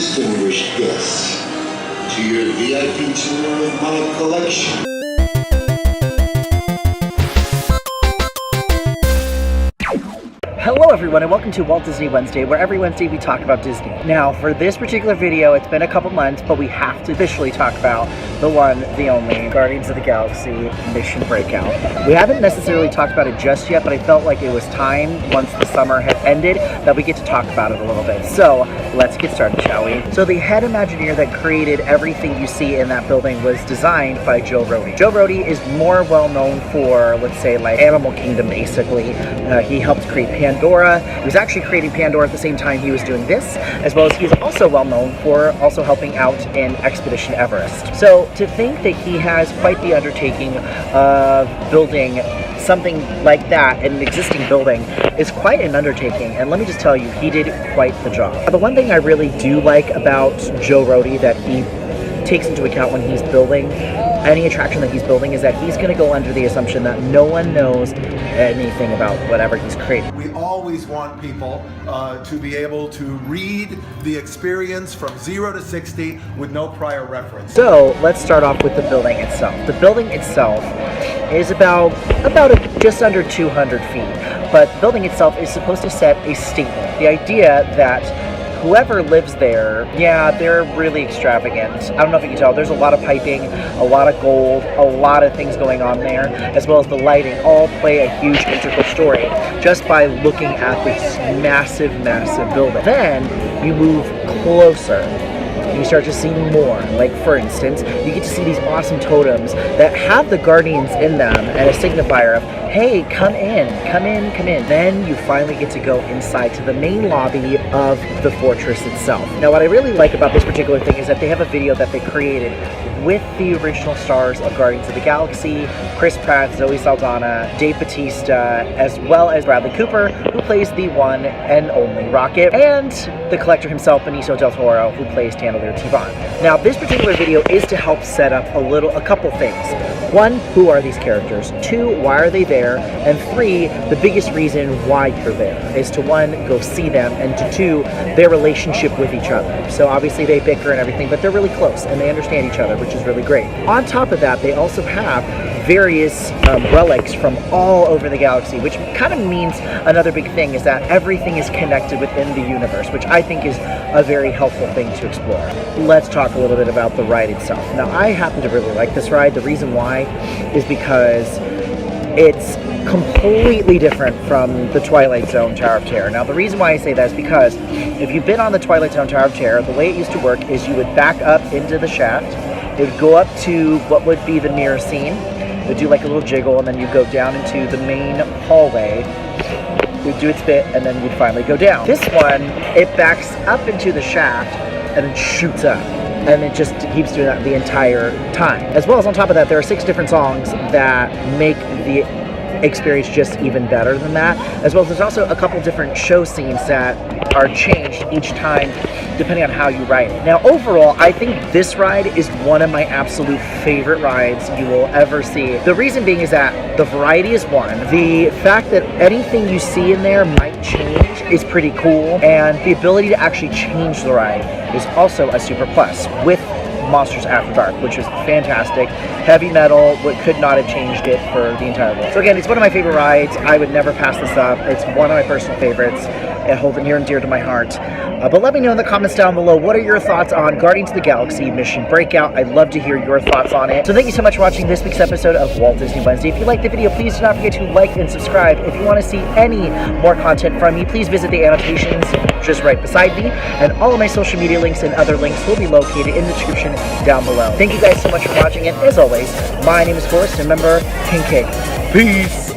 distinguished guests, to your VIP tour of my collection. Hello everyone and welcome to Walt Disney Wednesday, where every Wednesday we talk about Disney. Now for this particular video, it's been a couple months, but we have to officially talk about the one, the only, Guardians of the Galaxy Mission Breakout. We haven't necessarily talked about it just yet, but I felt like it was time, once the summer had ended, that we get to talk about it a little bit. So let's get started, shall we? So the head Imagineer that created everything you see in that building was designed by Joe Rohde. Joe Rohde is more well known for, let's say, like Animal Kingdom basically. He helped create Pandora. He was actually creating Pandora at the same time he was doing this, as well as he's also well known for also helping out in Expedition Everest. So to think that he has quite the undertaking of building something like that in an existing building is quite an undertaking, and let me just tell you, he did quite the job. The one thing I really do like about Joe Rohde that he takes into account when he's building any attraction that he's building is that he's going to go under the assumption that no one knows anything about whatever he's creating. We always want people to be able to read the experience from 0 to 60 with no prior reference. So let's start off with the building itself. The building itself is about just under 200 feet, but the building itself is supposed to set a statement. The idea that whoever lives there, yeah, they're really extravagant. I don't know if you can tell, there's a lot of piping, a lot of gold, a lot of things going on there, as well as the lighting, all play a huge integral story just by looking at this massive, massive building. Then you move closer. You start to see more. Like, for instance, you get to see these awesome totems that have the Guardians in them and a signifier of, hey, come in, come in, come in. Then you finally get to go inside to the main lobby of the fortress itself. Now, what I really like about this particular thing is that they have a video that they created with the original stars of Guardians of the Galaxy, Chris Pratt, Zoe Saldana, Dave Bautista, as well as Bradley Cooper, who plays the one and only Rocket, and the collector himself, Benicio del Toro, who plays Chandler Tivan. Now, this particular video is to help set up a couple things. One, who are these characters? Two, why are they there? And three, the biggest reason why you're there is to, one, go see them, and to two, their relationship with each other. So obviously they bicker and everything, but they're really close and they understand each other, which is really great. On top of that, they also have various relics from all over the galaxy, which kind of means another big thing is that everything is connected within the universe, which I think is a very helpful thing to explore. Let's talk a little bit about the ride itself. Now, I happen to really like this ride. The reason why is because it's completely different from the Twilight Zone Tower of Terror. Now, the reason why I say that is because if you've been on the Twilight Zone Tower of Terror, the way it used to work is you would back up into the shaft, it would go up to what would be the mirror scene, it would do like a little jiggle, and then you go down into the main hallway, it would do its bit, and then you'd finally go down. This one, it backs up into the shaft and then shoots up, and it just keeps doing that the entire time. As well as on top of that, there are 6 different songs that make the experience just even better than that, as well as there's also a couple different show scenes that are changed each time depending on how you ride it. Now, overall, I think this ride is one of my absolute favorite rides you will ever see. The reason being is that the variety is one. The fact that anything you see in there might change is pretty cool, and the ability to actually change the ride is also a super plus with Monsters After Dark, which is fantastic. Heavy metal, what could not have changed it for the entire world. So again, it's one of my favorite rides. I would never pass this up. It's one of my personal favorites. I hold it near and dear to my heart. But let me know in the comments down below, what are your thoughts on Guardians of the Galaxy Mission Breakout? I'd love to hear your thoughts on it. So thank you so much for watching this week's episode of Walt Disney Wednesday. If you liked the video, please do not forget to like and subscribe. If you want to see any more content from me, please visit the annotations just right beside me, and all of my social media links and other links will be located in the description down below. Thank you guys so much for watching, and as always, my name is Forrest, and remember, King. Peace!